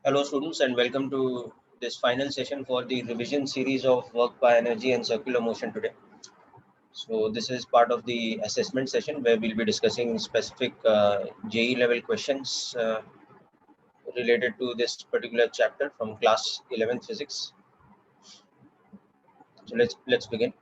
Hello students and welcome to this final session for the revision series of work by energy and circular motion today. So this is part of the assessment session where we'll be discussing specific JE level questions related to this particular chapter from class 11th physics. So let's begin.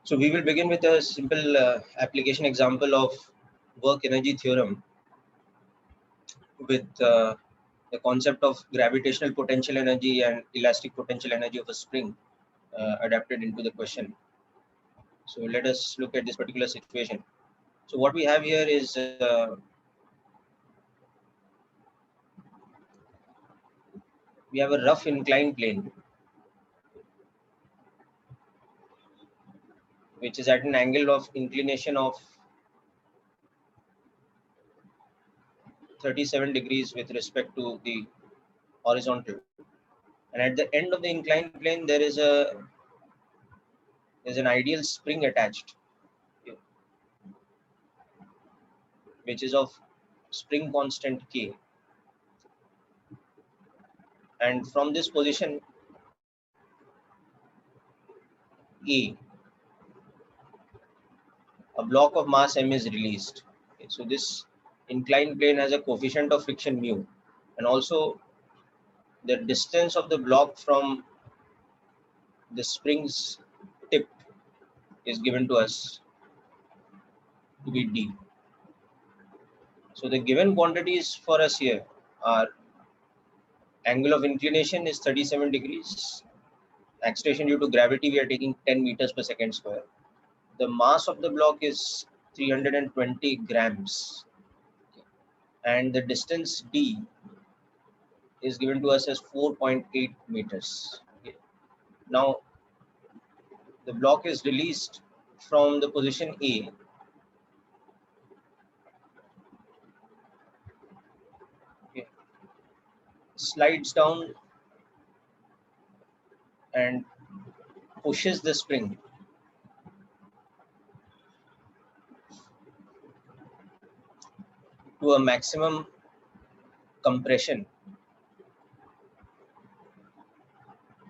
So we will begin with a simple application example of work energy theorem with the concept of gravitational potential energy and elastic potential energy of a spring adapted into the question. So let us look at this particular situation. So what we have here is we have a rough inclined plane which is at an angle of inclination of 37 degrees with respect to the horizontal, and at the end of the inclined plane there's an ideal spring attached, which is of spring constant K, and from this position A, a block of mass m is released. Okay, so this inclined plane has a coefficient of friction mu, and also the distance of the block from the spring's tip is given to us to be d. So the given quantities for us here are angle of inclination is 37 degrees, acceleration due to gravity we are taking 10 meters per second square. The mass of the block is 320 grams, and the distance d is given to us as 4.8 meters. Okay. Now the block is released from the position A, okay, slides down and pushes the spring to a maximum compression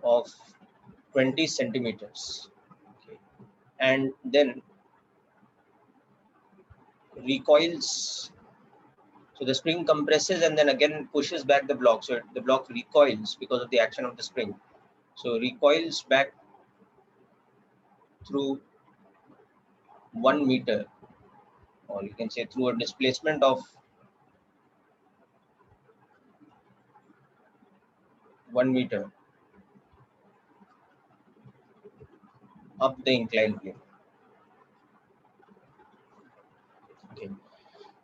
of 20 centimeters, okay, and then recoils. So the spring compresses and then again pushes back the block. So the block recoils because of the action of the spring. So recoils back through 1 meter, or you can say through a displacement of 1 meter up the inclined plane. Okay.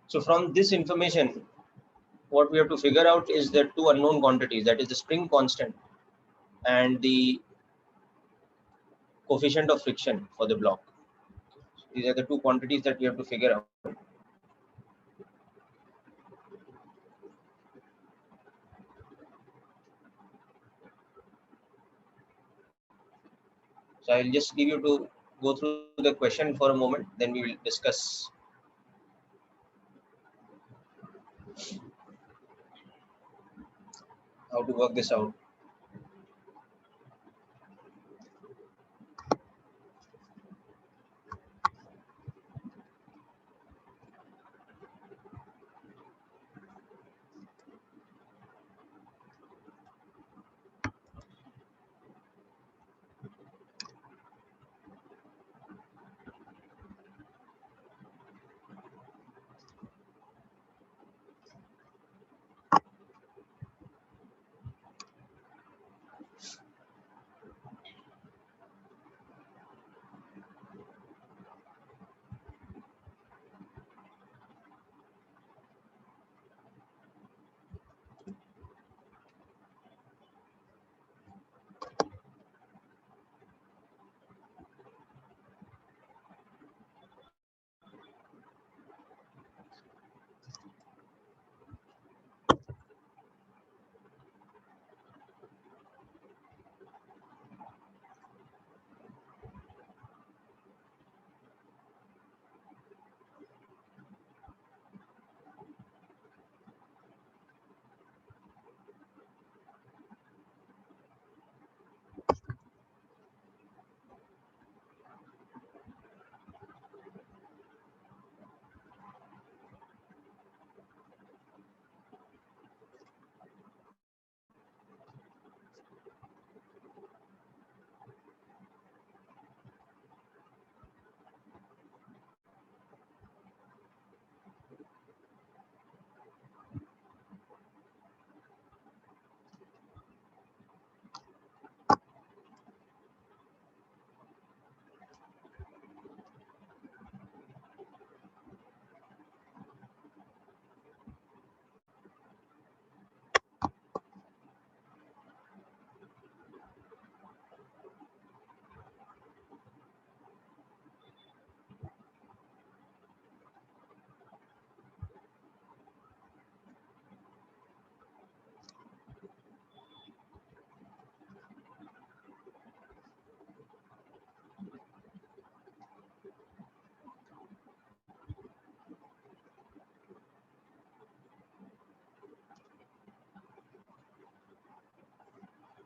So from this information, what we have to figure out is the two unknown quantities, that is the spring constant and the coefficient of friction for the block. These are the two quantities that we have to figure out. So I will just leave you to go through the question for a moment, then we will discuss how to work this out.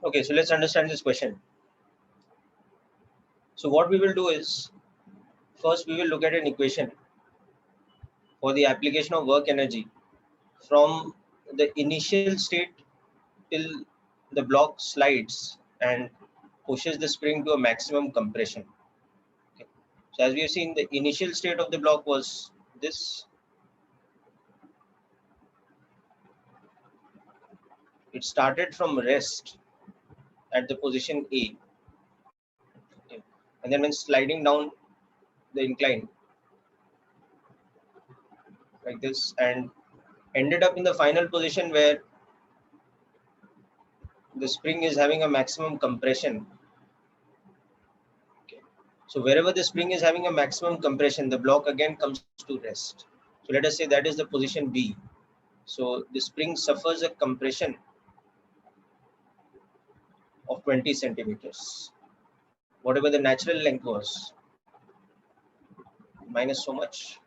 Okay, so let's understand this question. So what we will do is, first we will look at an equation for the application of work energy from the initial state till the block slides and pushes the spring to a maximum compression. Okay. So as we have seen, the initial state of the block was this. It started from rest at the position A. Okay. And then when sliding down the incline like this and ended up in the final position where the spring is having a maximum compression. Okay. So wherever the spring is having a maximum compression, the block again comes to rest. So let us say that is the position B. So the spring suffers a compression of 20 centimeters. Whatever the natural length was, minus so much.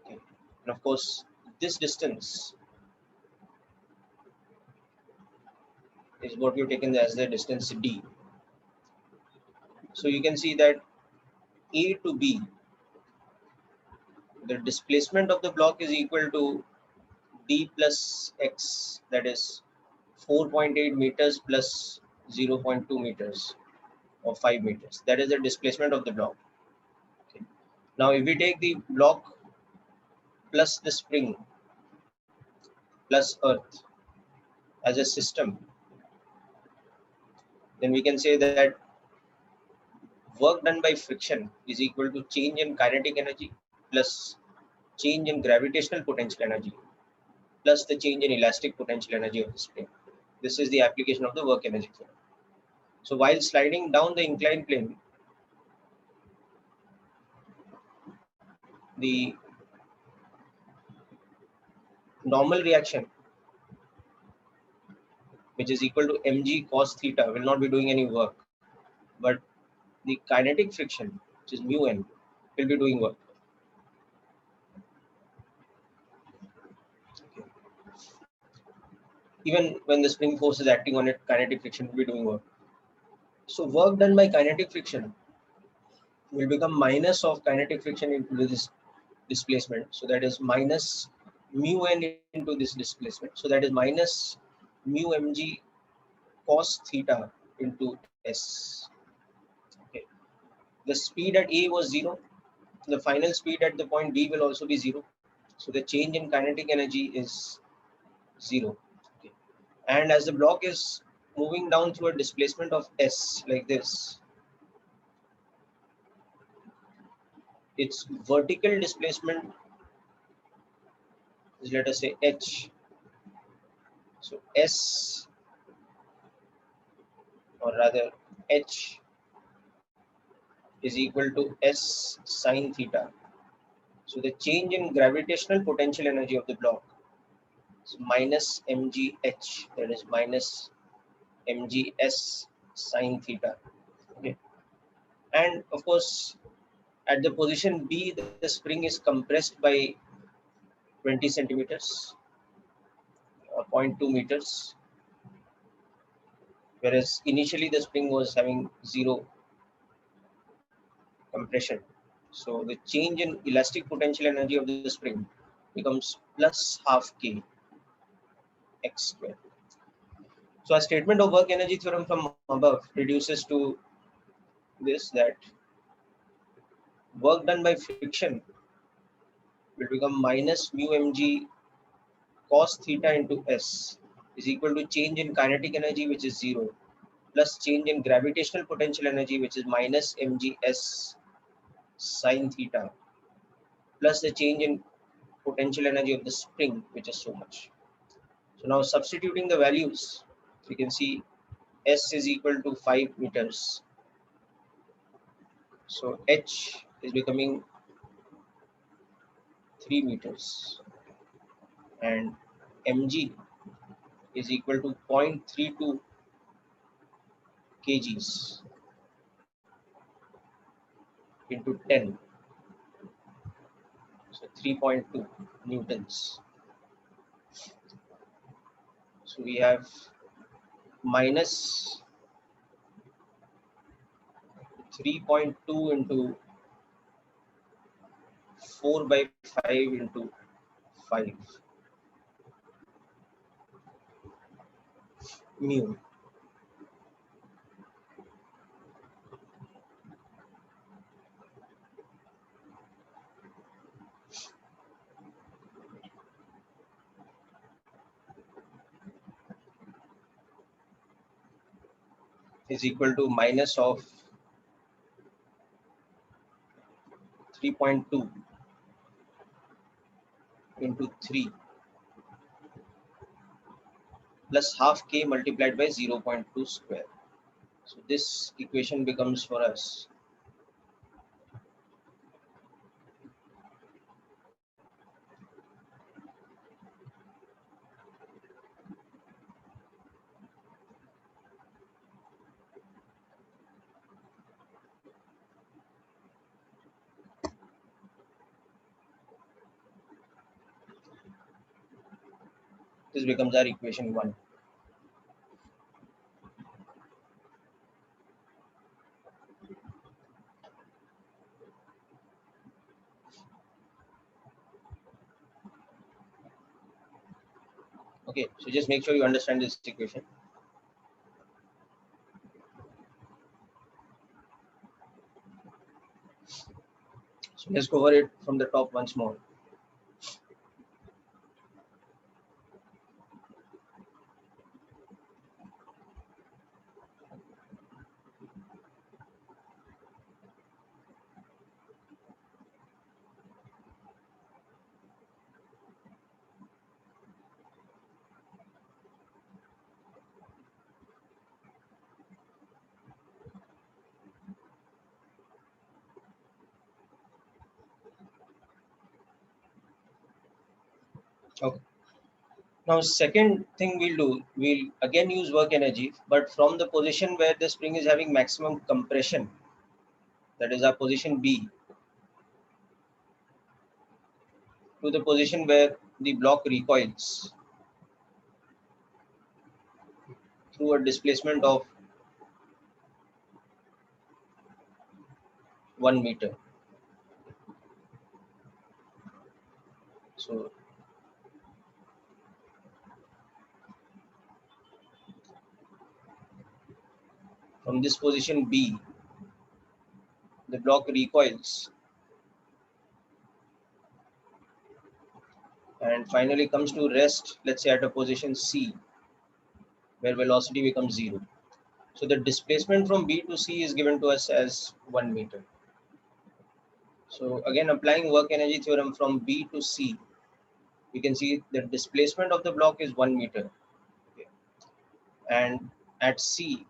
Okay. And of course, this distance is what we've taken as the distance D. So you can see that A to B, the displacement of the block is equal to D plus X, that is 4.8 meters plus 0.2 meters or 5 meters. That is the displacement of the block. Okay. Now, if we take the block plus the spring plus earth as a system, then we can say that work done by friction is equal to change in kinetic energy plus change in gravitational potential energy plus the change in elastic potential energy of the spring. This is the application of the work energy theorem. So while sliding down the inclined plane, the normal reaction, which is equal to mg cos theta, will not be doing any work, but the kinetic friction, which is mu n, will be doing work. Okay. Even when the spring force is acting on it, kinetic friction will be doing work. So work done by kinetic friction will become minus of kinetic friction into this displacement. So that is minus mu n into this displacement. So that is minus mu mg cos theta into s. Okay. The speed at A was 0. The final speed at the point B will also be 0. So the change in kinetic energy is 0. Okay. And as the block is moving down through a displacement of s like this, its vertical displacement is, let us say, h. So s, or rather h, is equal to s sine theta. So the change in gravitational potential energy of the block is minus mgh, that is minus mgs sine theta. Okay. And of course, at the position B, the spring is compressed by 20 centimeters or 0.2 meters, whereas initially the spring was having 0 compression. So the change in elastic potential energy of the spring becomes plus half k x square. So a statement of work energy theorem from above reduces to this, that work done by friction will become minus mu mg cos theta into s is equal to change in kinetic energy, which is 0, plus change in gravitational potential energy, which is minus mgs sine theta, plus the change in potential energy of the spring, which is so much. So now substituting the values, you can see s is equal to 5 meters. So h is becoming 3 meters and mg is equal to 0.32 kgs into 10. So 3.2 newtons. So we have minus 3.2 into 4 by 5 into 5 mu is equal to minus of 3.2 into 3 plus half k multiplied by 0.2 square. So this equation becomes for us this becomes our equation 1. Okay, so just make sure you understand this equation. So let's cover it from the top once more. Okay. Now, second thing we'll do, we'll again use work energy, but from the position where the spring is having maximum compression, that is our position B, to the position where the block recoils through a displacement of 1 meter. So from this position B, the block recoils and finally comes to rest, let's say at a position C, where velocity becomes 0. So the displacement from B to C is given to us as 1 meter. So again, applying work energy theorem from B to C, we can see the displacement of the block is 1 meter. Okay. And at C,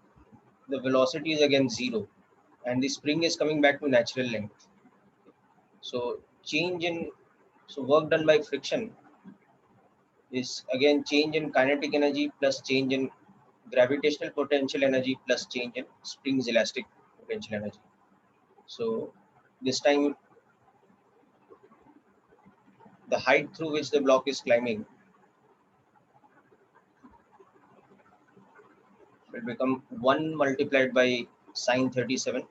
the velocity is again 0. And the spring is coming back to natural length. So work done by friction is again change in kinetic energy plus change in gravitational potential energy plus change in spring's elastic potential energy. So this time the height through which the block is climbing will become 1 multiplied by sine 37.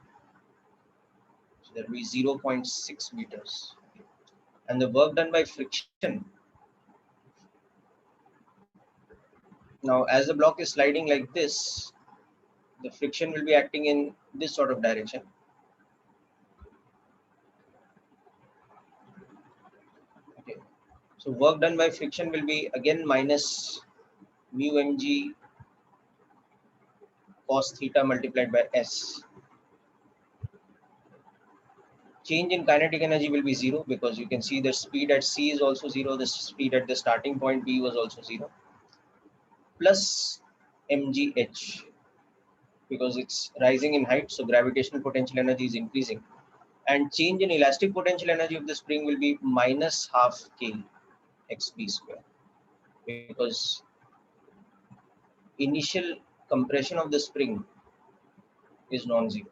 So that will be 0.6 meters. And the work done by friction, now as the block is sliding like this, the friction will be acting in this sort of direction. Okay. So work done by friction will be again minus mu mg cos theta multiplied by s. Change in kinetic energy will be 0 because you can see the speed at C is also 0, the speed at the starting point B was also 0, plus mgh because it's rising in height, so gravitational potential energy is increasing, and change in elastic potential energy of the spring will be minus half k xb square because initial compression of the spring is non-zero.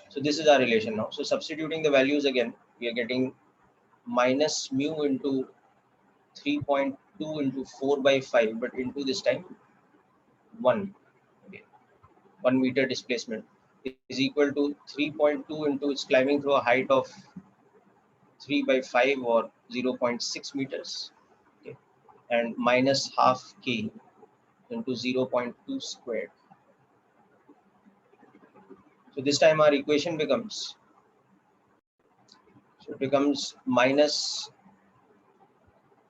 So this is our relation now. So substituting the values again, we are getting minus mu into 3.2 into 4 by 5, but into this time 1. Okay. 1 meter displacement is equal to 3.2 into it's climbing through a height of 3 by 5 or 0.6 meters. Okay. And minus half k into 0.2 squared. So this time our equation becomes, so it becomes minus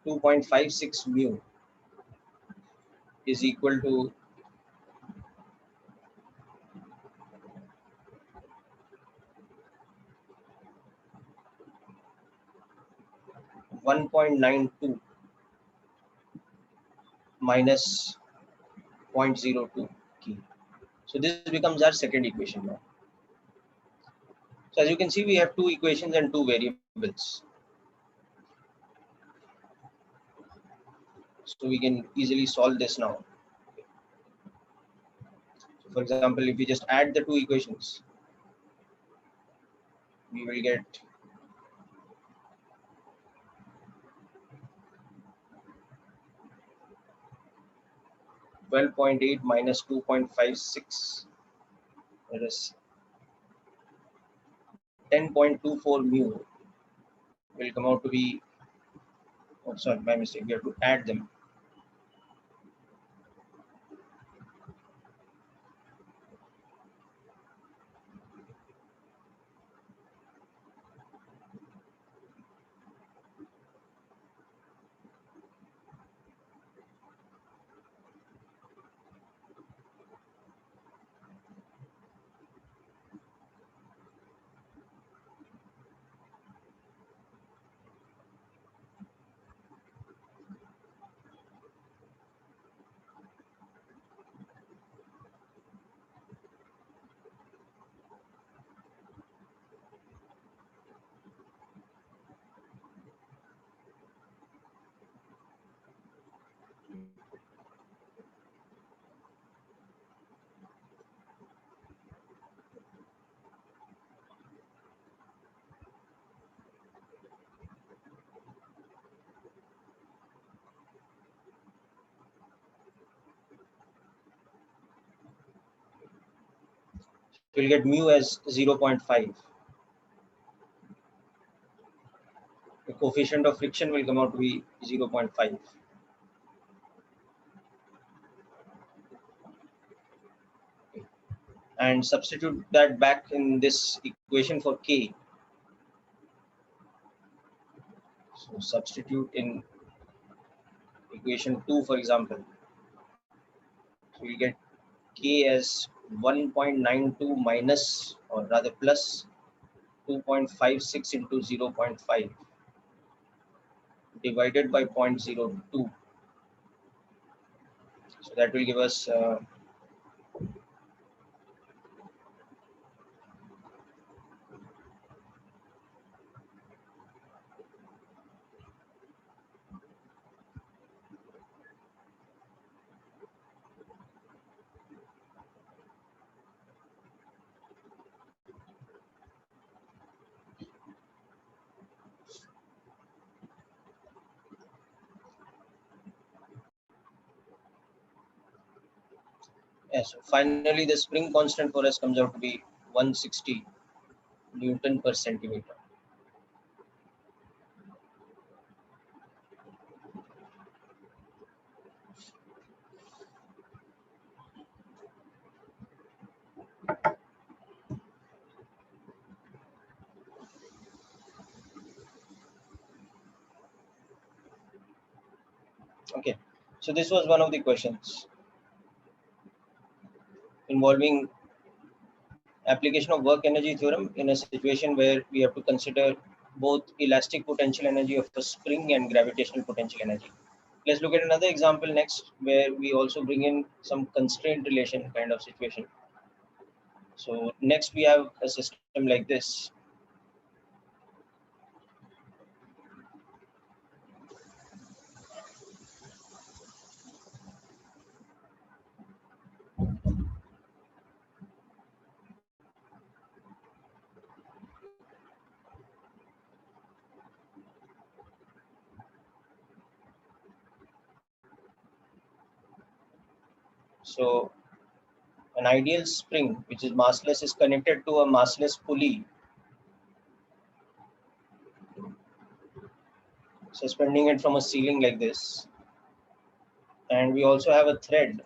2.56 mu is equal to 1.92 minus 0.02 k. So this becomes our second equation now. So as you can see, we have two equations and two variables. So we can easily solve this now. So for example, if we just add the two equations, we will get 12.8 minus 2.56, that is 10.24 mu will come out to be, oh sorry, my mistake, we have to add them. We'll get mu as 0.5. The coefficient of friction will come out to be 0.5. And substitute that back in this equation for k. So substitute in equation 2, for example. So we get k as 1.92 minus, or rather plus 2.56 into 0.5 divided by 0.02. So that will give us yes. So finally, the spring constant for us comes out to be 160 Newton per centimeter. Okay, so this was one of the questions involving application of work energy theorem in a situation where we have to consider both elastic potential energy of a spring and gravitational potential energy. Let's look at another example next, where we also bring in some constraint relation kind of situation. So next we have a system like this. So an ideal spring which is massless is connected to a massless pulley suspending it from a ceiling like this, and we also have a thread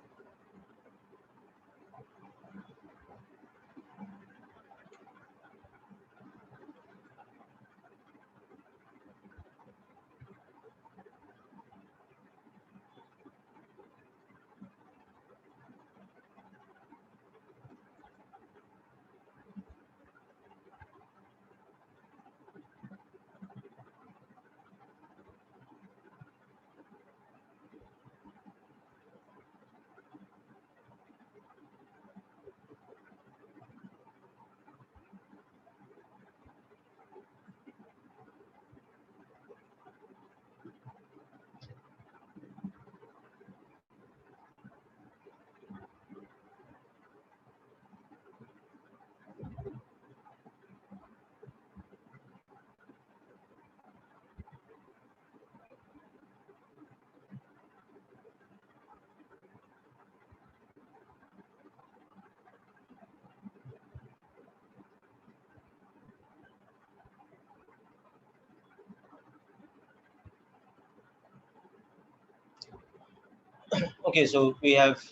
Okay, so we have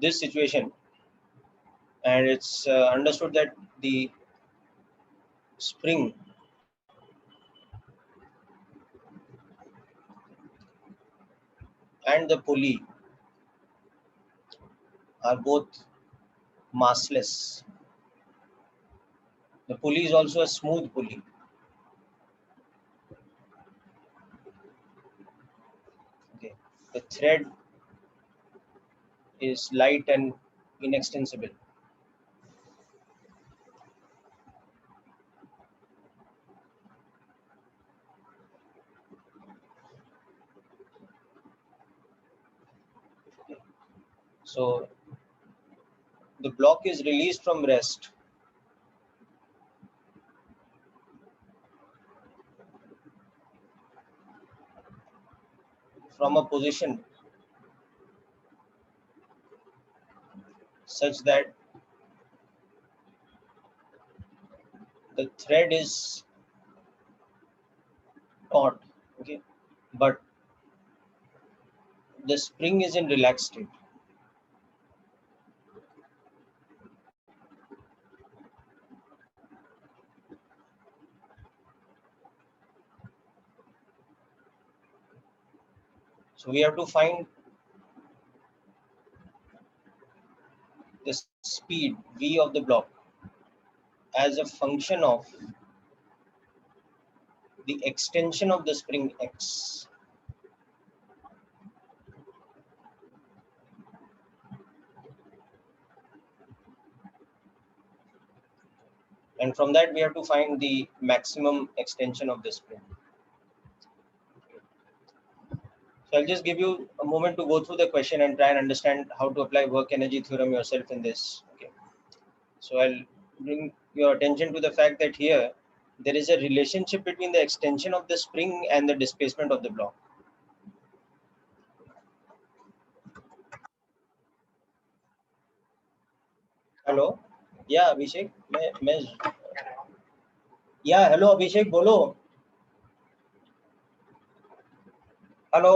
this situation, and it's understood that the spring and the pulley are both massless. The pulley is also a smooth pulley. Okay, the thread is light and inextensible. So the block is released from rest from a position such that the thread is taut, okay, but the spring is in relaxed state. So we have to find the speed v of the block as a function of the extension of the spring x. And from that we have to find the maximum extension of the spring. So I'll just give you a moment to go through the question and try and understand how to apply work energy theorem yourself in this. Okay. So I'll bring your attention to the fact that here there is a relationship between the extension of the spring and the displacement of the block. Hello या अभिषेक मैं या hello अभिषेक बोलो hello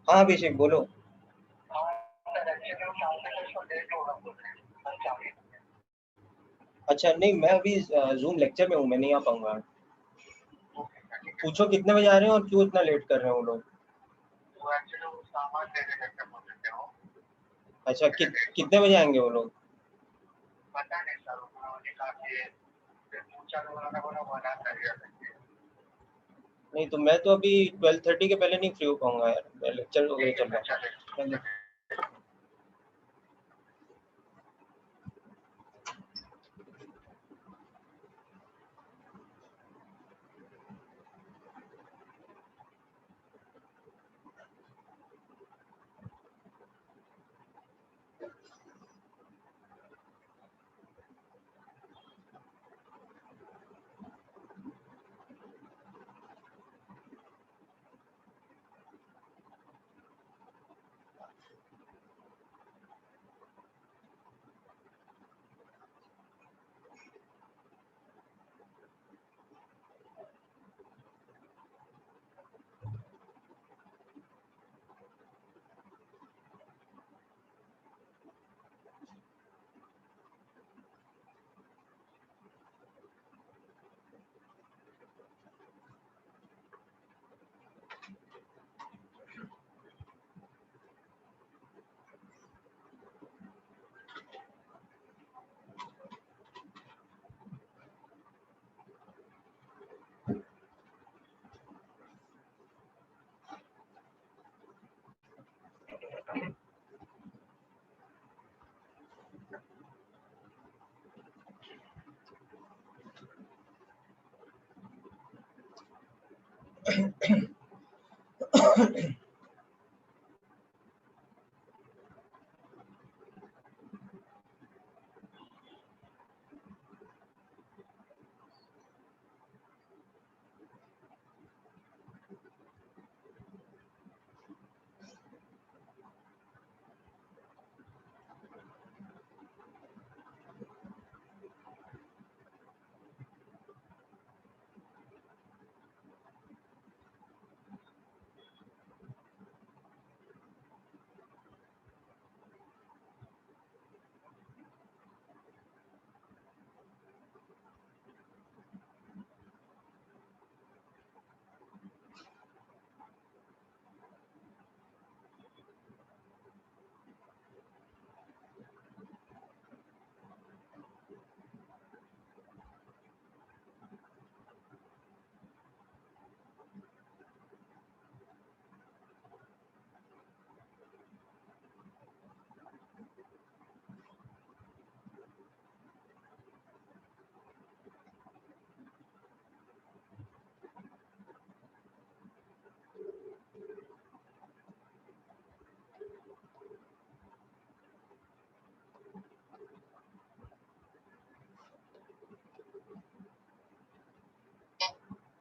हाँ अभिषेक बोलो अच्छा नहीं मैं अभी जूम लेक्चर में हूँ मैं नहीं आ पाऊंगा पूछो कितने बजे आ रहे हैं और क्यों इतना लेट कर रहे हैं वो लोग अच्छा कितने बजे आएंगे वो लोग नहीं तो मैं तो अभी 12:30 के पहले नहीं फ्री हो पाऊंगा यार लेक्चर वगैरह चल रहा है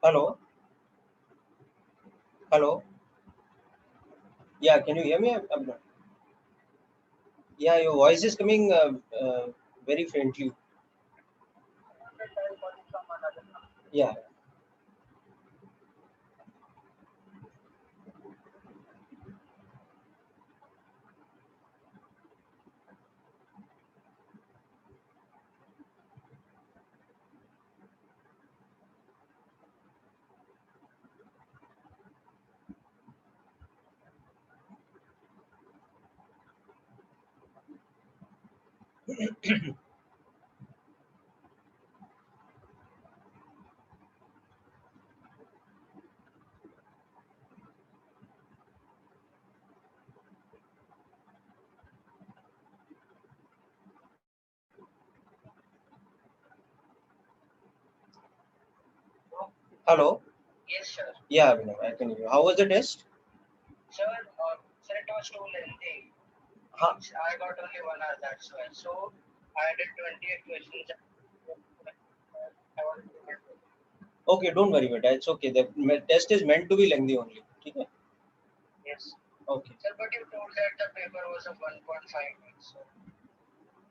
Hello. Hello. Yeah, can you hear me? Yeah, your voice is coming very faintly. Yeah. Hello. Yes, sir. Yeah, Abhinav, I can hear you. How was the test? Sir, it was too lengthy. Huh? I got only 1 hour, that's why. So I did 28 questions. Okay, don't worry about it. It's okay. The test is meant to be lengthy only. Okay. Yes. Okay. Sir, but you told that the paper was of 1.5. So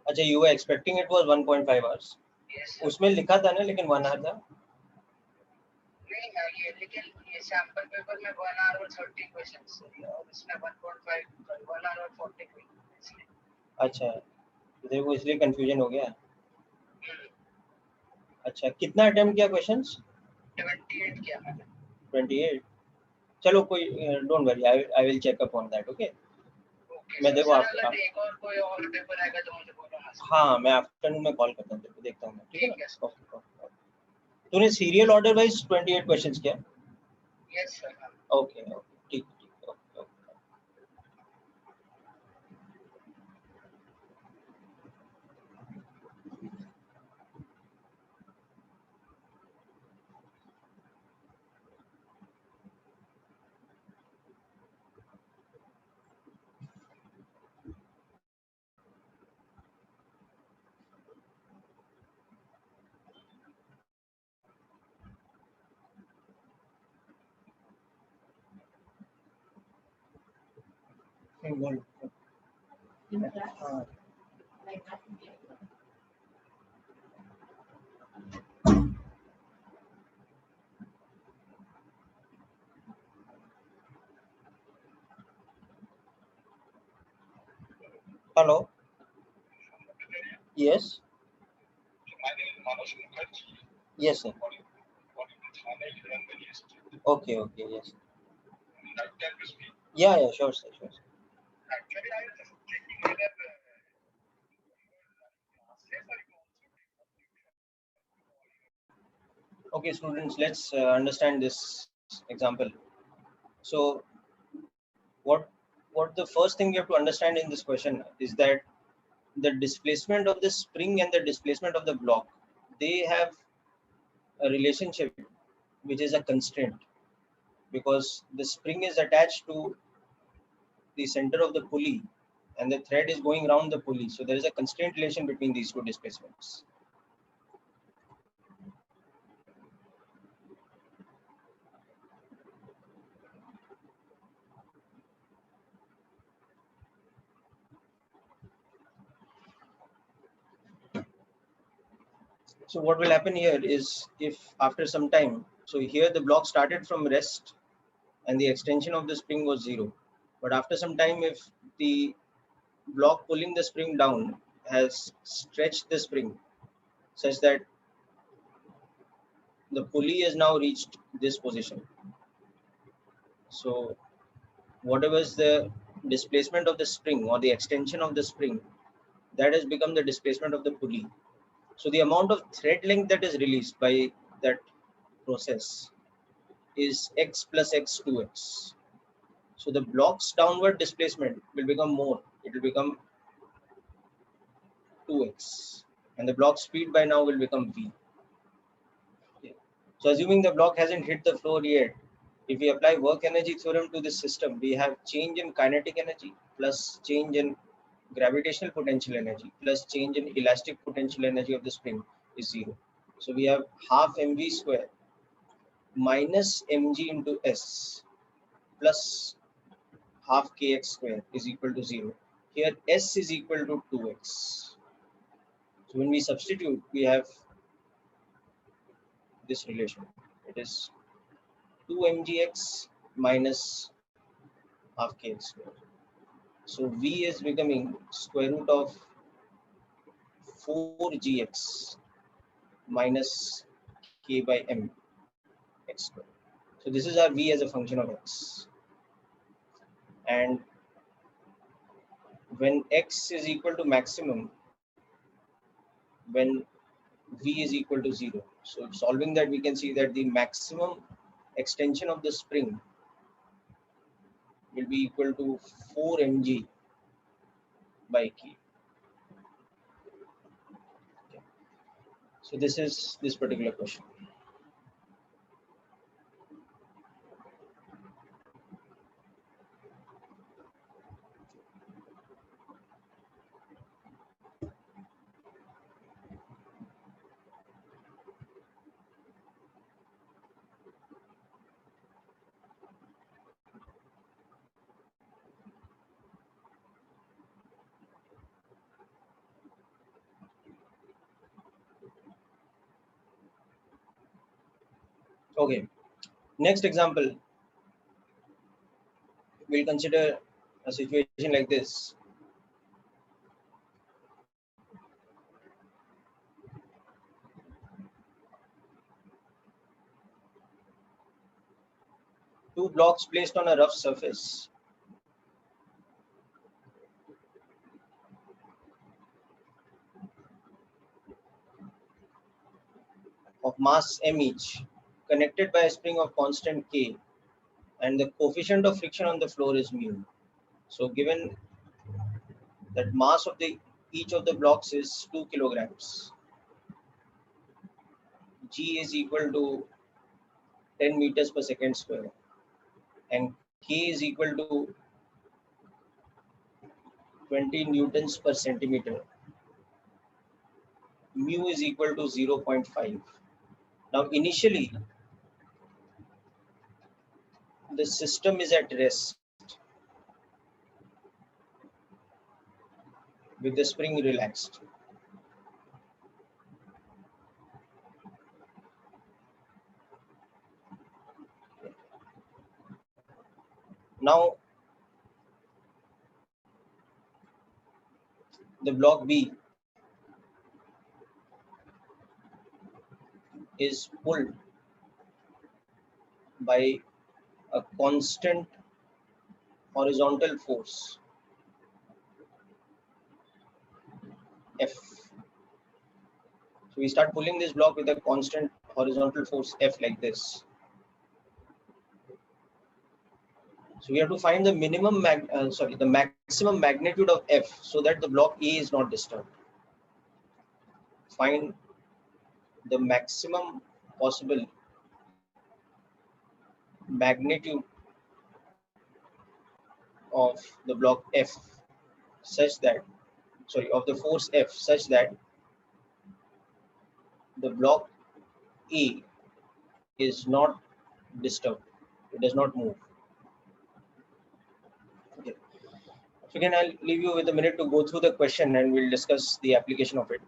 अच्छा, you were expecting it was 1.5 hours. yes. उसमें लिखा था ना, लेकिन 1 hour था. नहीं है ये, लेकिन ये सैंपल पेपर में 1 hour और 30 questions और इसमें 1.5 1 hour और 40 questions. अच्छा, तेरे को इसलिए कंफ्यूजन हो गया. अच्छा, कितना अटेम्प्ट किया क्वेश्चंस? 28 किया मैंने. 28. चलो कोई don't worry, I will check up on that. Okay. मैं देखो आप एक और कोई और पेपर आएगा तो मुझे बोलो ना. हाँ, मैं आफ्टरनून में कॉल करता हूँ, तेरे को देखता हूँ. ठीक है ना? ओके. तूने सीरियल ऑर्डर वाइज 28 क्वेश्चंस किया? Yes sir. ओके. ठीक. ओके. हाँ. Hello. Yes. My name is Manoj Mukherjee. Yes, sir. Okay. Yes. Can you speak? Yeah, sure, sir. Actually, I was just checking whether Okay, students, let's understand this example. So, what the first thing you have to understand in this question is that the displacement of the spring and the displacement of the block, they have a relationship which is a constraint. because the spring is attached to the center of the pulley and the thread is going around the pulley. So there is a constraint relation between these two displacements. So what will happen here is, if after some time, so here the block started from rest and the extension of the spring was 0. But after some time, if the block pulling the spring down has stretched the spring such that the pulley has now reached this position. So whatever is the displacement of the spring or the extension of the spring, that has become the displacement of the pulley. So the amount of thread length that is released by that process is x plus x 2x. So the block's downward displacement will become more. It will become 2x. And the block speed by now will become v. Okay. So assuming the block hasn't hit the floor yet, if we apply work energy theorem to this system, we have change in kinetic energy plus change in gravitational potential energy plus change in elastic potential energy of the spring is 0. So we have half mv square minus mg into s plus half kx square is equal to 0. Here s is equal to 2x. So when we substitute, we have this relation. It is 2mgx minus half kx square. So v is becoming square root of 4gx minus k by m x square. So this is our v as a function of x. And when x is equal to maximum, when v is equal to 0. So solving that, we can see that the maximum extension of the spring will be equal to 4 mg by k. Okay. So this is this particular question. Okay, next example, we'll consider a situation like this. Two blocks placed on a rough surface. Of mass m each, connected by a spring of constant k, and the coefficient of friction on the floor is mu. So given that mass of the each of the blocks is 2 kilograms, g is equal to 10 meters per second square, and k is equal to 20 newtons per centimeter. Mu is equal to 0.5. Now initially the system is at rest with the spring relaxed. Now the block B is pulled by a constant horizontal force F. So we start pulling this block with a constant horizontal force F like this. So we have to find the the maximum magnitude of F so that the block A is not disturbed. Find the maximum possible magnitude of the block F such that, sorry, of the force F such that the block A is not disturbed, it does not move. Okay. So again, I'll leave you with a minute to go through the question and we'll discuss the application of it.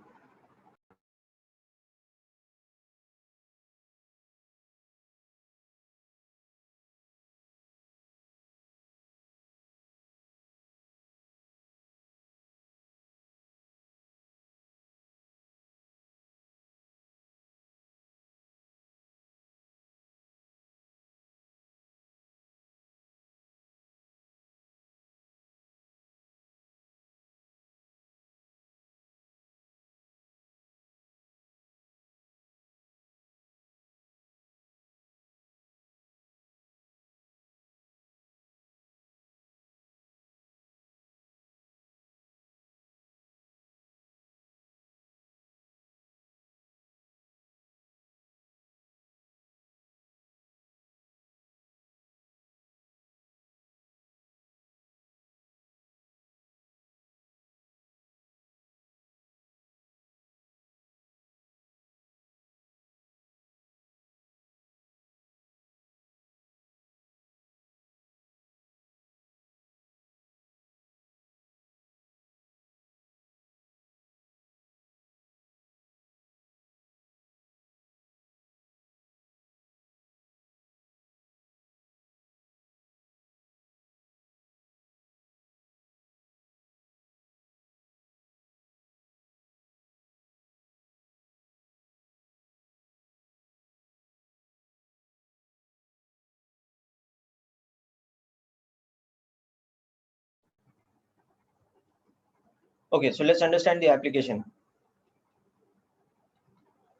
Okay, so let's understand the application.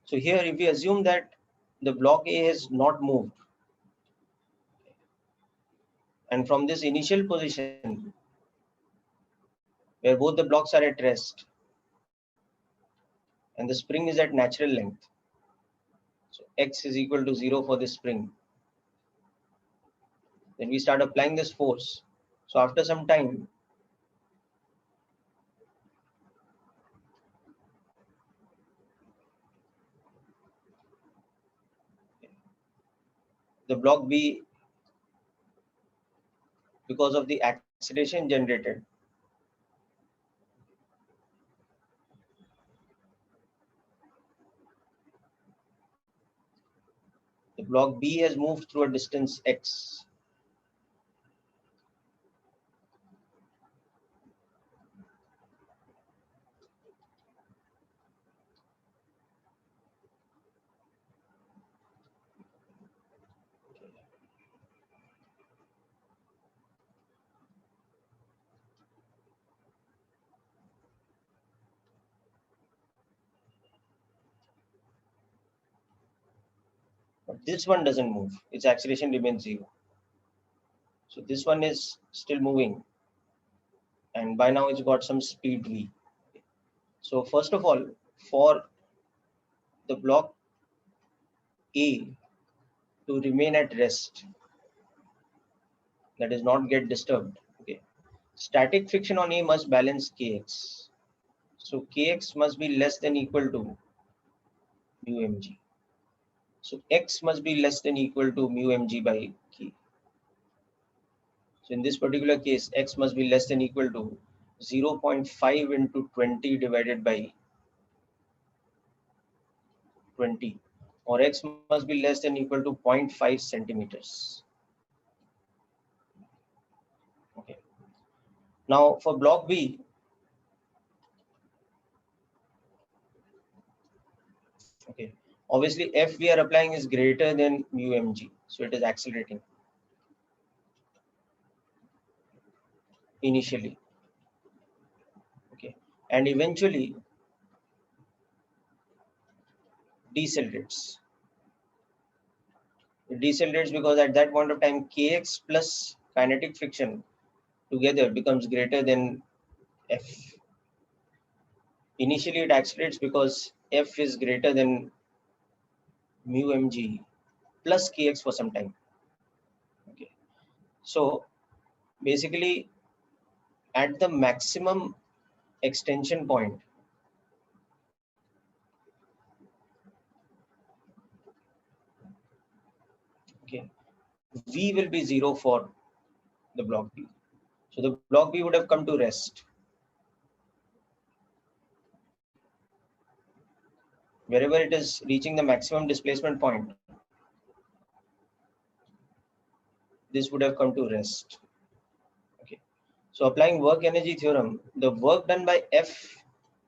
So here, if we assume that the block A has not moved, and from this initial position where both the blocks are at rest and the spring is at natural length, so x is equal to 0 for this spring, then we start applying this force. So after some time, the block B, because of the acceleration generated, the block B has moved through a distance x. But this one doesn't move, its acceleration remains 0. So this one is still moving, and by now it's got some speed v. So first of all, for the block A to remain at rest, that is not get disturbed, okay, static friction on A must balance kx. So kx must be less than equal to mu mg. So x must be less than equal to mu mg by k. So in this particular case, x must be less than equal to 0.5 into 20 divided by 20, or x must be less than equal to 0.5 centimeters. Okay. Now for block B, okay, obviously F we are applying is greater than mu mg, so it is accelerating initially, okay, and eventually decelerates. It decelerates because at that point of time kx plus kinetic friction together becomes greater than F. Initially it accelerates because F is greater than mu mg plus kx for some time. So basically at the maximum extension point, okay, V will be 0 for the block B. So the block B would have come to rest. Wherever it is reaching the maximum displacement point, this would have come to rest. Okay. So applying work energy theorem, the work done by F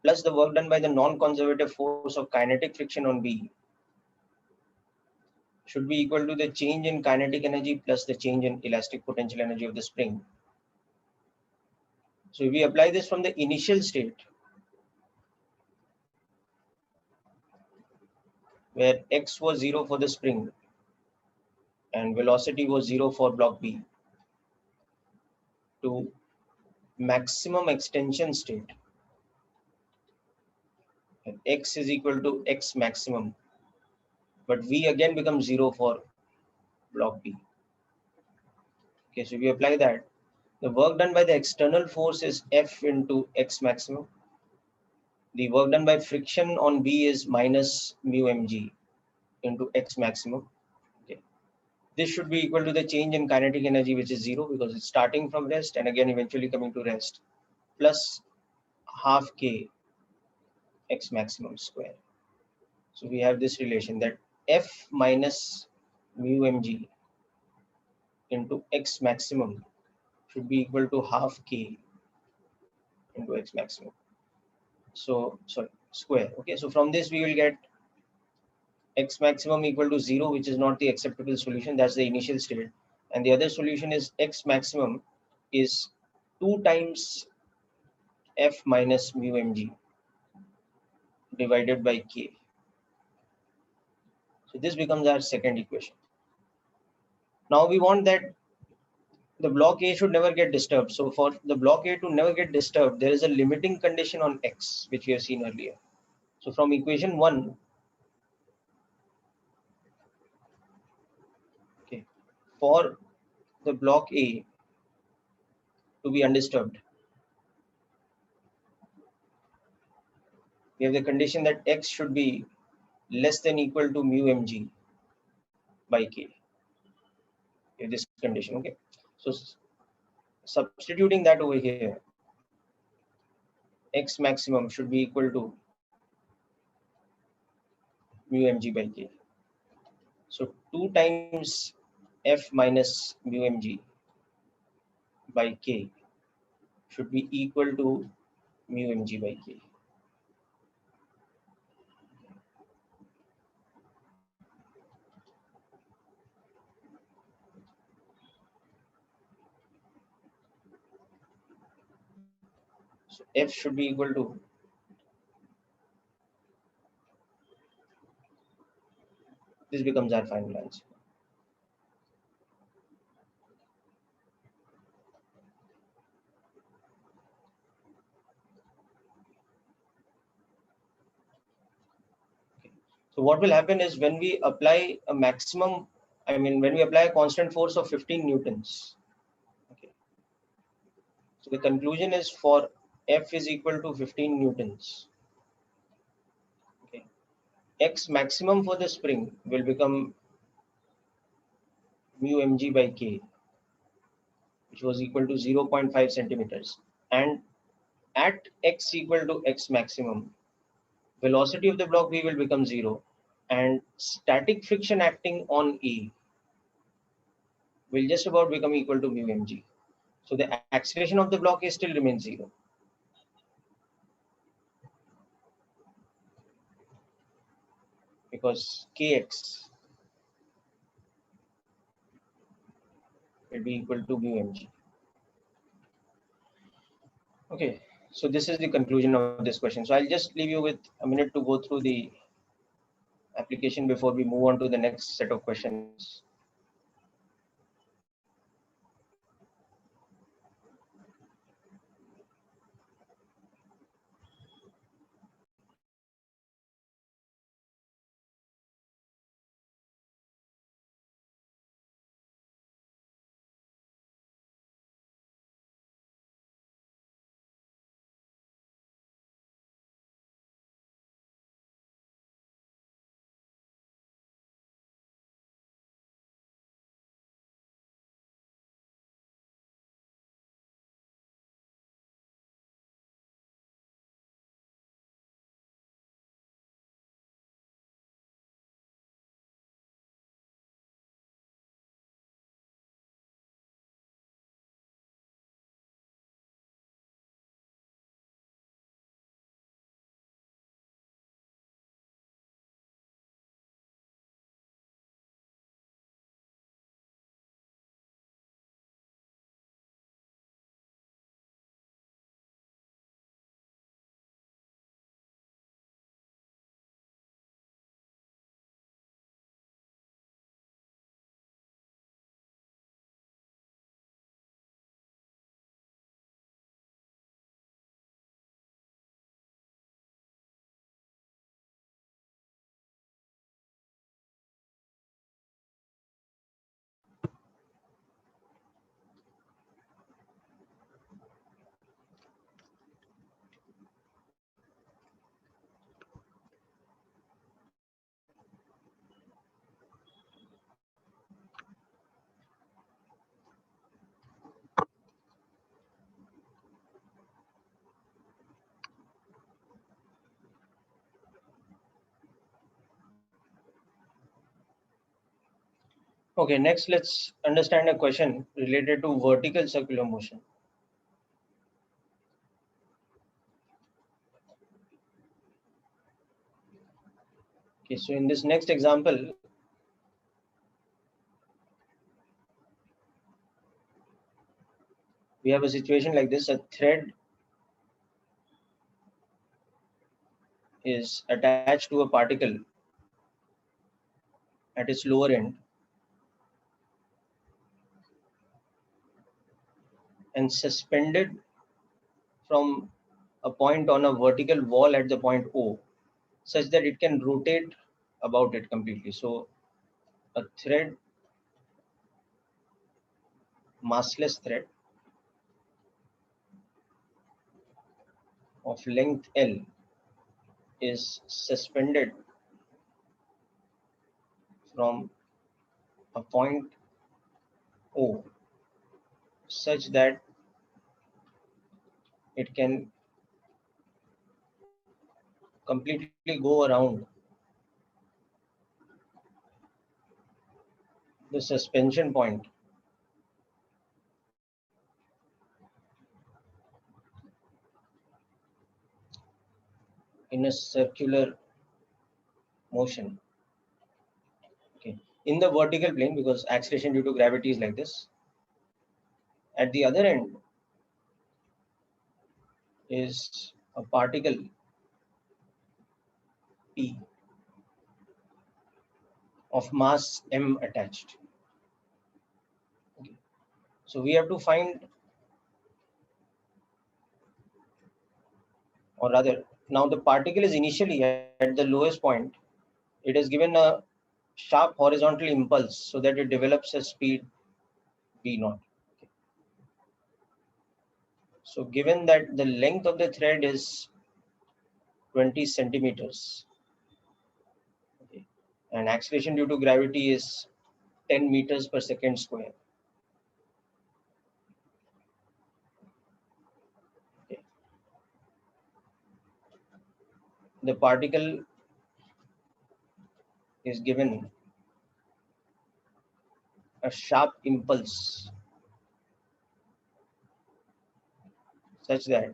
plus the work done by the non-conservative force of kinetic friction on B should be equal to the change in kinetic energy plus the change in elastic potential energy of the spring. So if we apply this from the initial state, where x was 0 for the spring and velocity was 0 for block B, to maximum extension state, and x is equal to x maximum, but V again becomes 0 for block B. Okay, so if we apply that, the work done by the external force is F into x maximum. The work done by friction on B is minus mu mg into x maximum. Okay. This should be equal to the change in kinetic energy, which is 0 because it's starting from rest and again eventually coming to rest, plus half k x maximum square. So we have this relation that F minus mu mg into x maximum should be equal to half k into x maximum. So sorry, square. Okay, so from this we will get x maximum equal to 0, which is not the acceptable solution. That's the initial state. And the other solution is x maximum is 2 times F minus mu mg divided by k. So this becomes our second equation. Now we want that the block A should never get disturbed. So for the block A to never get disturbed, there is a limiting condition on x, which we have seen earlier. So from equation 1, okay, for the block A to be undisturbed, we have the condition that x should be less than equal to mu mg by k. We have this condition, okay. So substituting that over here, x maximum should be equal to mu mg by k. So 2 times F minus mu mg by k should be equal to mu mg by k. So F should be equal to, this becomes our final answer. Okay. So what will happen is when we apply a maximum, when we apply a constant force of 15 newtons, okay. So the conclusion is for F is equal to 15 newtons. Okay. X maximum for the spring will become mu mg by k, which was equal to 0.5 centimeters. And at x equal to x maximum, velocity of the block B will become 0, and static friction acting on E will just about become equal to mu mg. So the acceleration of the block A still remains 0. Because kx will be equal to mu mg. Okay, so this is the conclusion of this question. So I'll just leave you with a minute to go through the application before we move on to the next set of questions. Okay, next let's understand a question related to vertical circular motion. Okay, so in this next example, we have a situation like this. A thread is attached to a particle at its lower end and suspended from a point on a vertical wall at the point O, such that it can rotate about it completely. So a thread, massless thread of length L is suspended from a point O such that it can completely go around the suspension point in a circular motion. Okay. In the vertical plane, because acceleration due to gravity is like this. At the other end is a particle P of mass m attached. Okay. So we have to find, or rather, now the particle is initially at the lowest point. It is given a sharp horizontal impulse so that it develops a speed v naught. Okay. So given that the length of the thread is 20 centimeters, okay, and acceleration due to gravity is 10 meters per second square. Okay. The particle is given a sharp impulse such that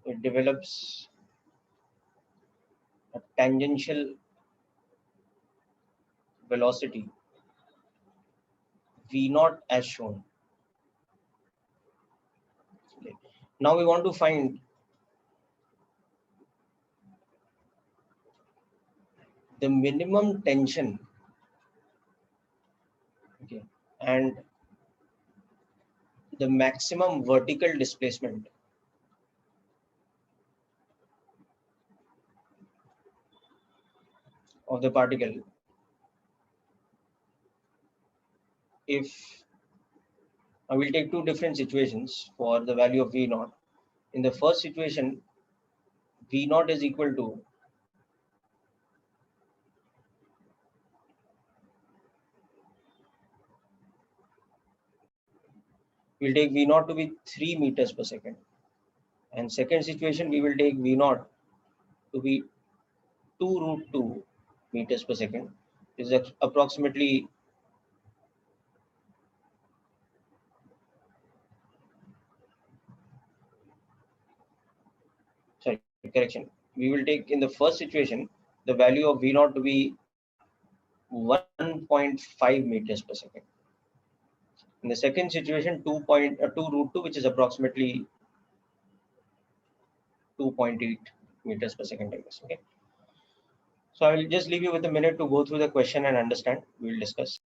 it develops a tangential velocity v naught as shown. Okay. Now we want to find the minimum tension, okay, and the maximum vertical displacement of the particle if I will take two different situations for the value of v naught. In the first situation, v naught is equal to we'll take v naught to be 3 meters per second. And second situation, we will take v naught to be 2 root 2 meters per second. This is approximately, sorry, correction. We will take in the first situation the value of v naught to be 1.5 meters per second. In the second situation, 2 root 2, which is approximately 2.8 meters per second, I guess. Okay. So I will just leave you with a minute to go through the question and understand. We will discuss.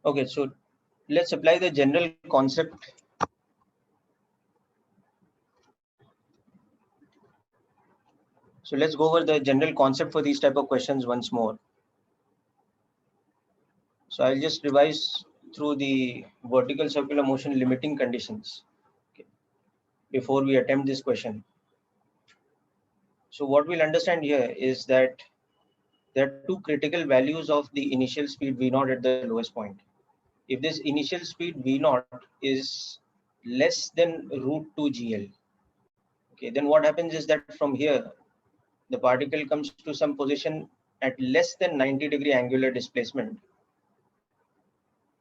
Okay, so let's apply the general concept. So let's go over the general concept for these type of questions once more. So I'll just revise through the vertical circular motion limiting conditions, okay, before we attempt this question. So what we'll understand here is that there are two critical values of the initial speed v0 at the lowest point. If this initial speed v0 is less than root 2 gl, okay, then what happens is that from here the particle comes to some position at less than 90-degree angular displacement,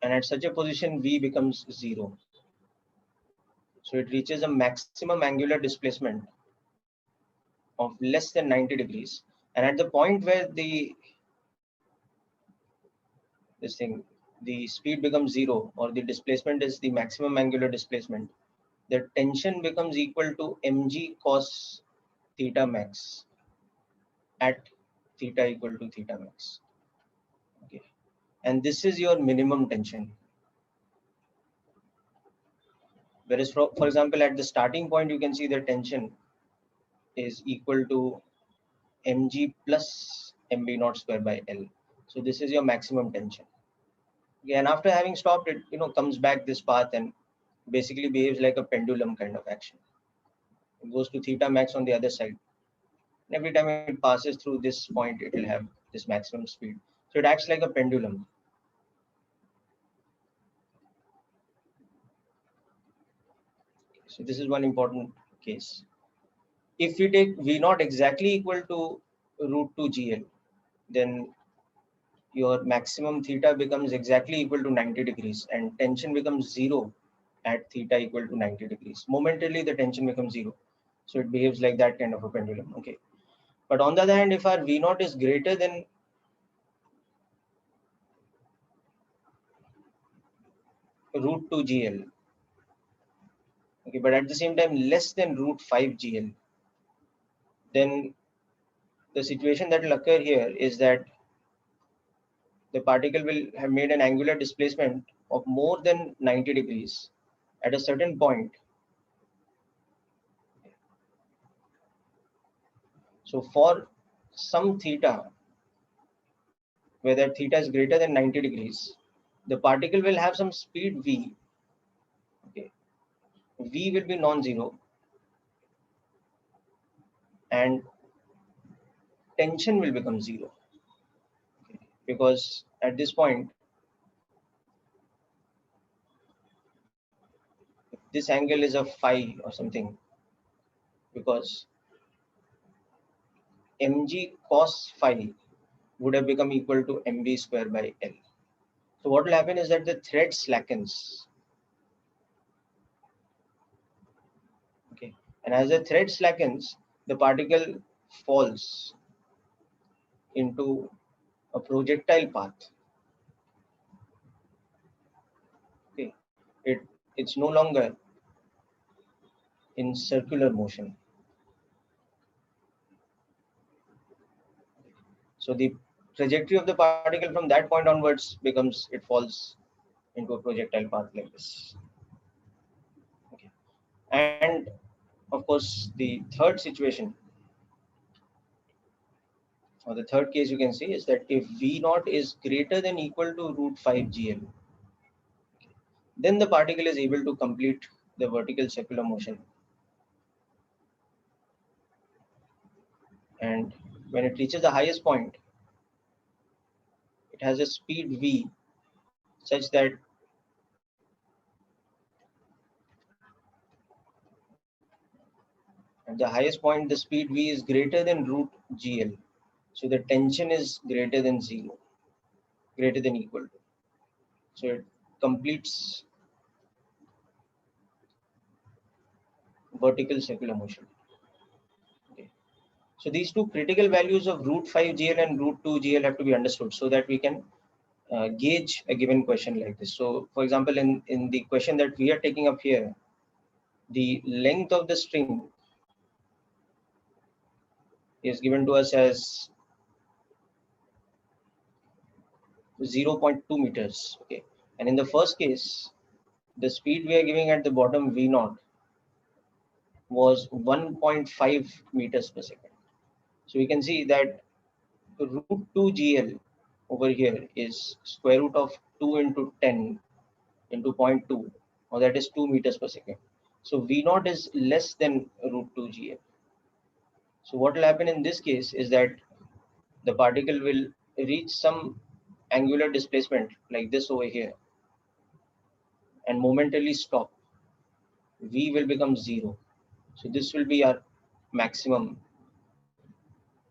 and at such a position v becomes 0. So it reaches a maximum angular displacement of less than 90 degrees, and at the point where the speed becomes 0, or the displacement is the maximum angular displacement, the tension becomes equal to mg cos theta max at theta equal to theta max. Okay, and this is your minimum tension. Whereas for example, at the starting point, you can see the tension is equal to mg plus mb naught square by L. So this is your maximum tension. Okay, and after having stopped, it comes back this path and basically behaves like a pendulum kind of action. It goes to theta max on the other side. And every time it passes through this point, it will have this maximum speed. So it acts like a pendulum. So this is one important case. If we take V naught exactly equal to root 2 GL, then your maximum theta becomes exactly equal to 90 degrees and tension becomes 0 at theta equal to 90 degrees. Momentarily, the tension becomes 0. So it behaves like that kind of a pendulum. Okay. But on the other hand, if our V naught is greater than root 2 GL, okay, but at the same time less than root 5 GL, then the situation that will occur here is that the particle will have made an angular displacement of more than 90 degrees at a certain point. So for some theta, where that theta is greater than 90 degrees, the particle will have some speed v. Okay, v will be non-zero, and tension will become 0. Okay, because at this point, this angle is a phi or something, because mg cos phi would have become equal to mb square by L. So what will happen is that the thread slackens. Okay, and as the thread slackens, the particle falls into a projectile path. Okay, it's no longer in circular motion. So the trajectory of the particle from that point onwards becomes, it falls into a projectile path like this. Okay, and of course the third situation, or the third case you can see, is that if V naught is greater than equal to root 5 GL, then the particle is able to complete the vertical circular motion. And when it reaches the highest point, it has a speed v such that at the highest point the speed v is greater than root gl. So the tension is greater than 0, greater than equal to. So it completes vertical circular motion. Okay. So these two critical values of root 5 gl and root 2 gl have to be understood so that we can gauge a given question like this. So for example, in the question that we are taking up here, the length of the string is given to us as 0.2 meters. Okay, And in the first case, the speed we are giving at the bottom v naught was 1.5 meters per second. So we can see that root 2 GL over here is square root of 2 into 10 into zero point 0.2, or that is 2 meters per second. So v naught is less than root 2 GL. So what will happen in this case is that the particle will reach some angular displacement like this over here and momentarily stop. V will become 0. So this will be our maximum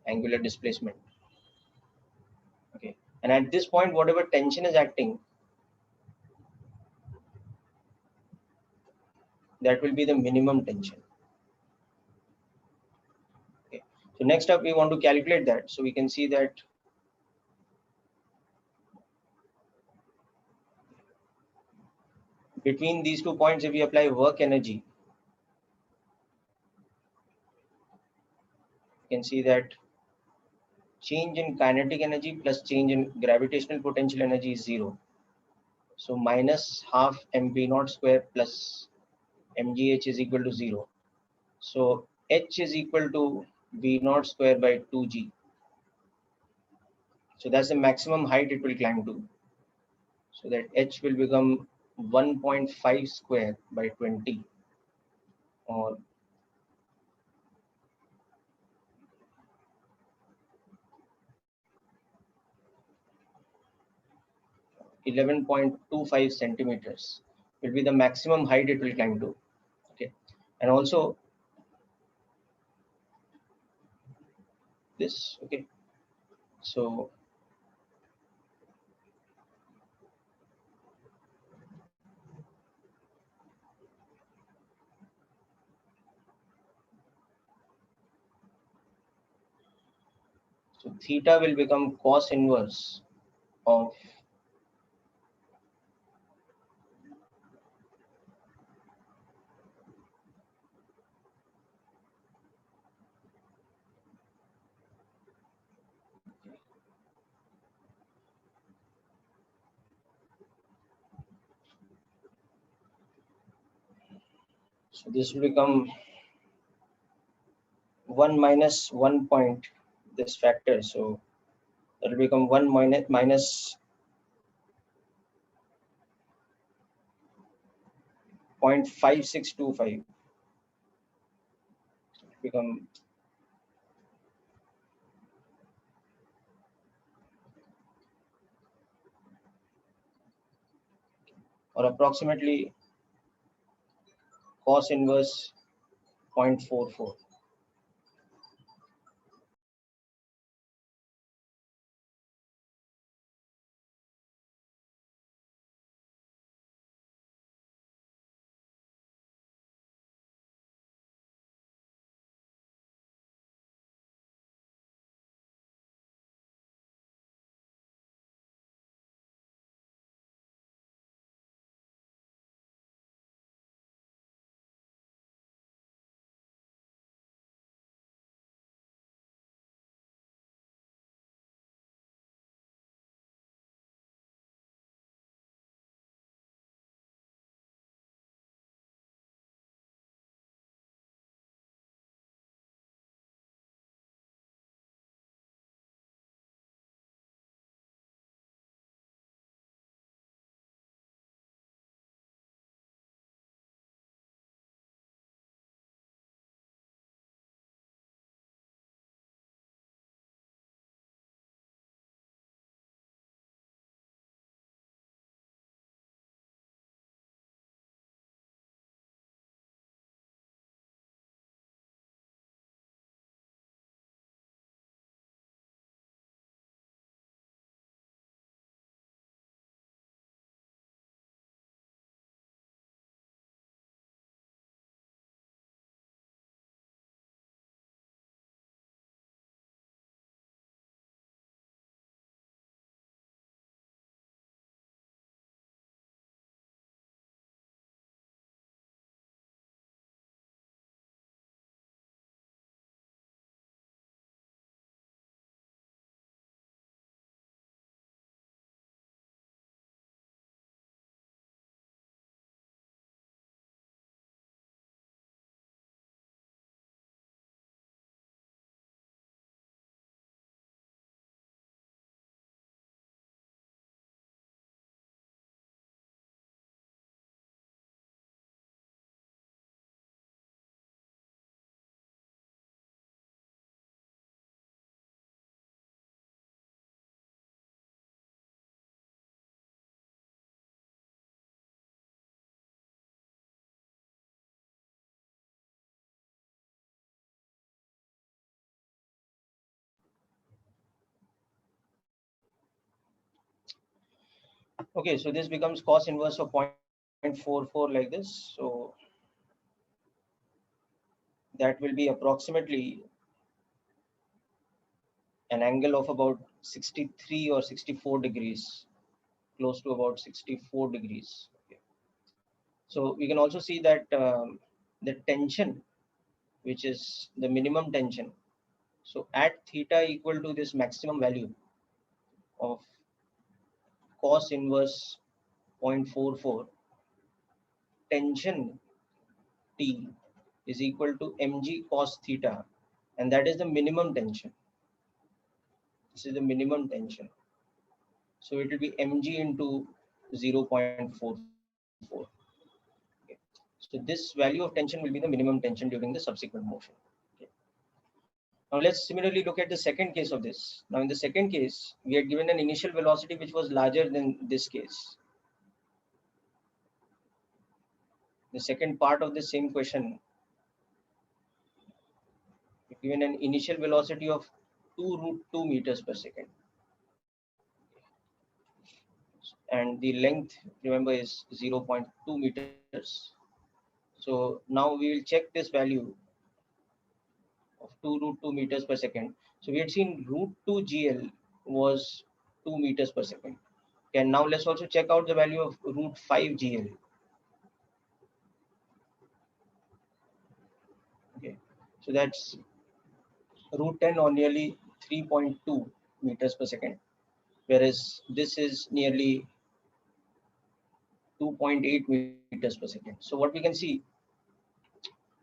angular displacement. Okay. And at this point, whatever tension is acting, that will be the minimum tension. Okay. So next up, we want to calculate that. So we can see that between these 2 points, if we apply work energy, you can see that change in kinetic energy plus change in gravitational potential energy is 0. So minus half mv naught square plus mgh is equal to 0. So h is equal to v naught square by 2g. So that's the maximum height it will climb to. So that h will become 1.5 square by 20, or 11.25 centimeters will be the maximum height it will climb to. Okay. And also this, okay. So theta will become cos inverse of so this will become 1 minus 1 point this factor. So that will become 1 minus 0.5625, become or approximately cos inverse 0.44. Okay, so this becomes cos inverse of 0.44 like this. So that will be approximately an angle of about 63 or 64 degrees, close to about 64 degrees. Okay. So we can also see that the tension, which is the minimum tension, so at theta equal to this maximum value of cos inverse 0.44, tension T is equal to mg cos theta, and that is the minimum tension. This is the minimum tension. So it will be mg into 0.44. Okay. So this value of tension will be the minimum tension during the subsequent motion. Okay. Now let's similarly look at the second case of this. Now in the second case, we had given an initial velocity which was larger than this case. The second part of the same question, given an initial velocity of 2 root 2 meters per second, and the length, remember, is 0.2 meters. So now we will check this value of 2 root 2 meters per second. So we had seen root 2 GL was 2 meters per second. Okay, and now let's also check out the value of root 5 GL. Okay, so that's root 10 or nearly 3.2 meters per second, whereas this is nearly 2.8 meters per second. So what we can see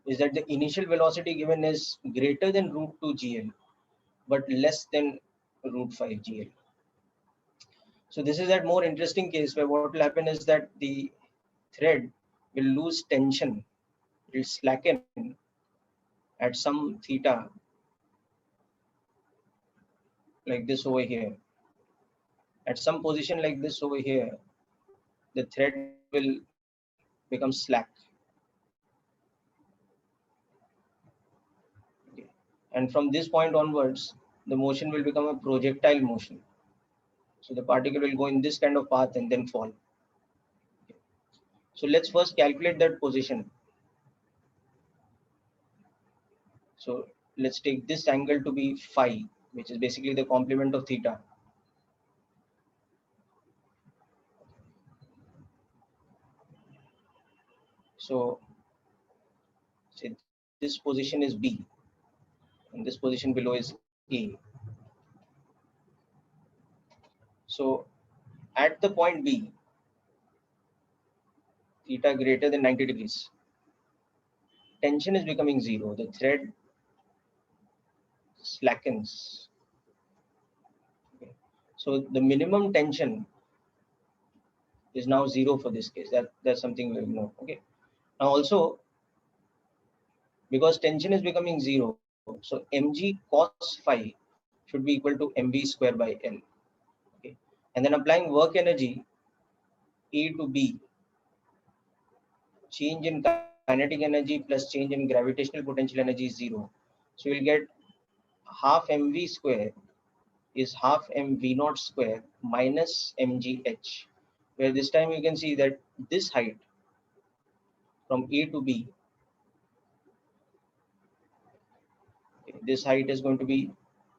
is that the initial velocity given is greater than root 2 GL, but less than root 5 GL. So this is that more interesting case where what will happen is that the thread will lose tension, it will slacken at some theta like this over here. At some position like this over here, the thread will become slack. Okay. And from this point onwards, the motion will become a projectile motion. So the particle will go in this kind of path and then fall. Okay. So let's first calculate that position. So let's take this angle to be phi, which is basically the complement of theta. So say this position is B and this position below is A. So at the point B, theta greater than 90 degrees, tension is becoming zero. The thread slackens. Okay. So the minimum tension is now zero for this case. That's something we know. Okay. Now also, because tension is becoming zero, so mg cos phi should be equal to mv square by L. Okay. And then applying work energy A to B, change in kinetic energy plus change in gravitational potential energy is zero. So we'll get half mv square is half mv naught square minus mgh, where this time you can see that this height from A to B, okay, this height is going to be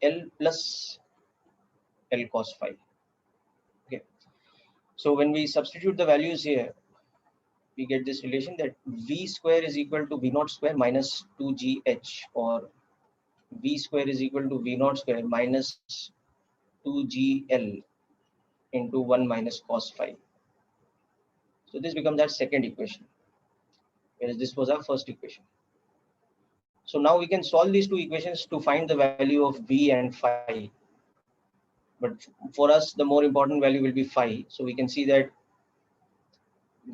L plus L cos phi. Okay. So when we substitute the values here, we get this relation that V square is equal to V naught square minus 2gh, or V square is equal to V naught square minus 2gl into 1 minus cos phi. So this becomes our second equation, whereas this was our first equation. So now we can solve these two equations to find the value of V and phi. But for us, the more important value will be phi. So we can see that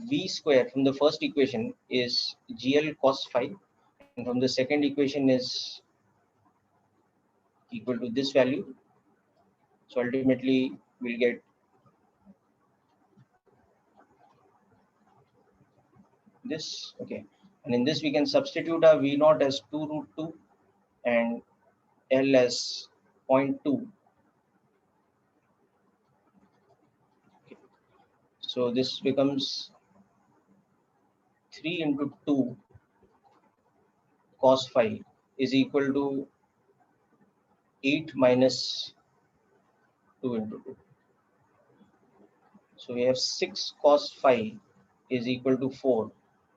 V square from the first equation is GL cos phi, and from the second equation is equal to this value. So ultimately we'll get this. Okay. And in this we can substitute our V naught as 2 root 2 and L as 0.2. Okay. So this becomes 3 into 2 cos phi is equal to 8 minus 2 into 2. So we have 6 cos phi is equal to 4,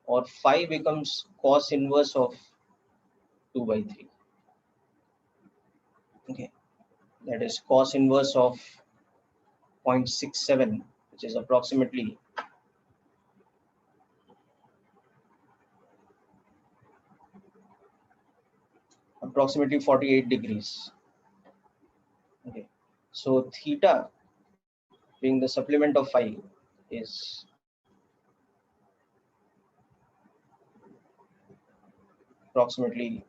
or phi becomes cos inverse of 2 by 3. Okay, that is cos inverse of 0.67, which is approximately 48 degrees. Okay, so theta being the supplement of phi is approximately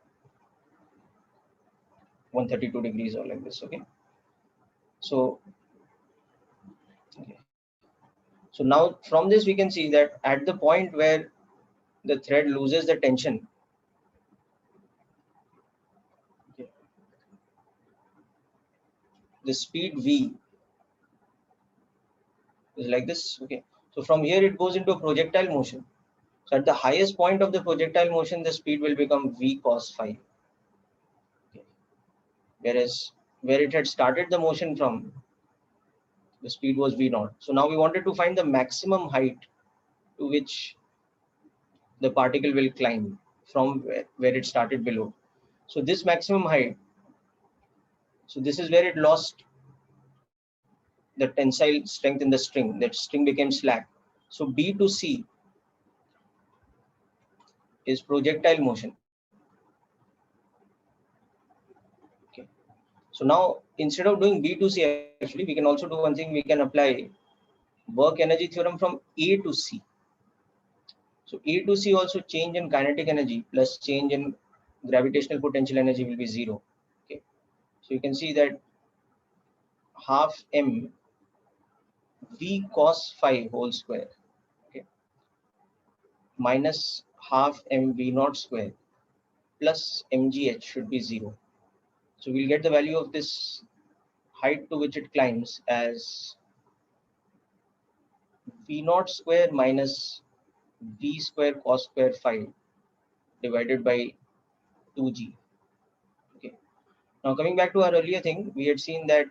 132 degrees or like this. Okay, so okay. So now from this we can see that at the point where the thread loses the tension, okay, the speed v is like this. Okay, so from here it goes into a projectile motion. So at the highest point of the projectile motion, the speed will become v cos phi. Okay. Whereas where it had started the motion from, the speed was v naught. So now we wanted to find the maximum height to which the particle will climb from where it started below. So this maximum height, so this is where it lost the tensile strength in the string. That string became slack. So B to C is projectile motion. Okay. So now instead of doing B to C, actually we can also do one thing. We can apply work energy theorem from A to C. So A to C also change in kinetic energy plus change in gravitational potential energy will be 0. Okay. So you can see that half m v cos phi whole square, okay, minus half m v naught square plus mgh should be 0. So we'll get the value of this height to which it climbs as v naught square minus v square cos square phi divided by 2g. Okay. Now coming back to our earlier thing, we had seen that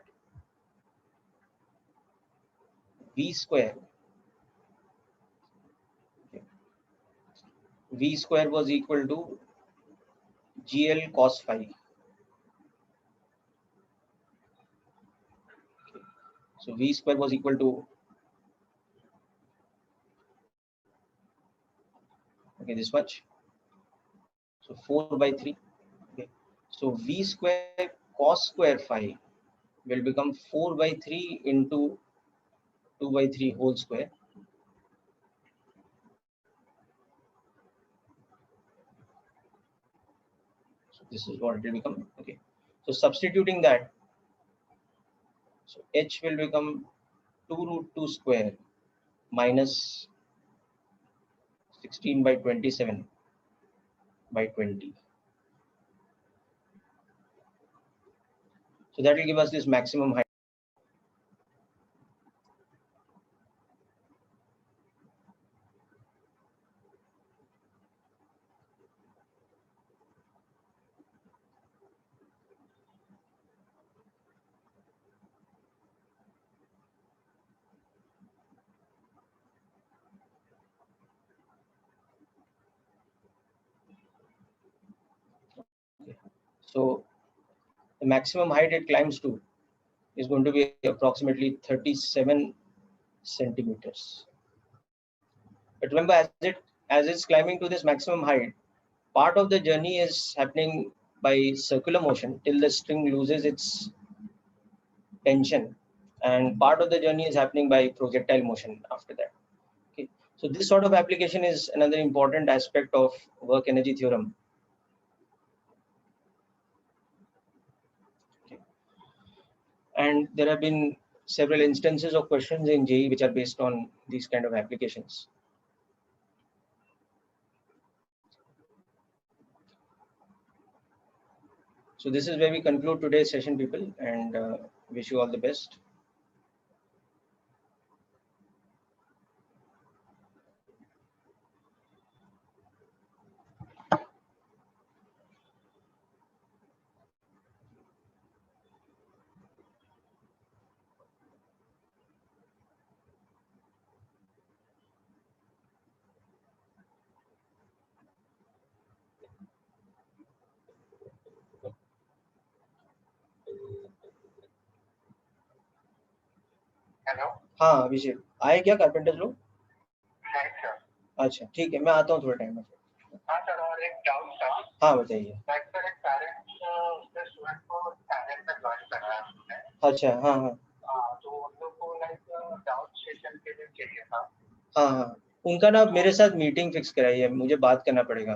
v square, okay, v square was equal to gl cos phi. Okay. So v square was equal to, okay, this much. So 4 by 3. Okay. So v square cos square phi will become 4 by 3 into 2 by 3 whole square. So this is what it will become. Okay. So substituting that, so h will become 2 root 2 square minus 16 by 27 by 20. So that will give us this maximum height. Okay. So the maximum height it climbs to is going to be approximately 37 centimeters. But remember, as it's climbing to this maximum height, part of the journey is happening by circular motion till the string loses its tension, and part of the journey is happening by projectile motion after that. Okay, so this sort of application is another important aspect of work energy theorem. Okay. And there have been several instances of questions in JEE which are based on these kind of applications. So this is where we conclude today's session, people, and wish you all the best. Hello. हाँ अभिषेक, आए क्या carpenters लोग? नहीं sir. अच्छा ठीक है, मैं आता हूँ थोड़े टाइम में। हाँ सर, और एक डाउट था। हाँ बताइए। सर, एक पेरेंट उसके स्टूडेंट को टैलेंट में ज्वाइन कर रहा है। अच्छा हाँ हाँ हाँ, तो उन लोग को लाइक डाउट सेशन के लिए चाहिए था। हाँ हाँ, उनका ना मेरे साथ मीटिंग फिक्स कराइए, मुझे बात करना पड़ेगा।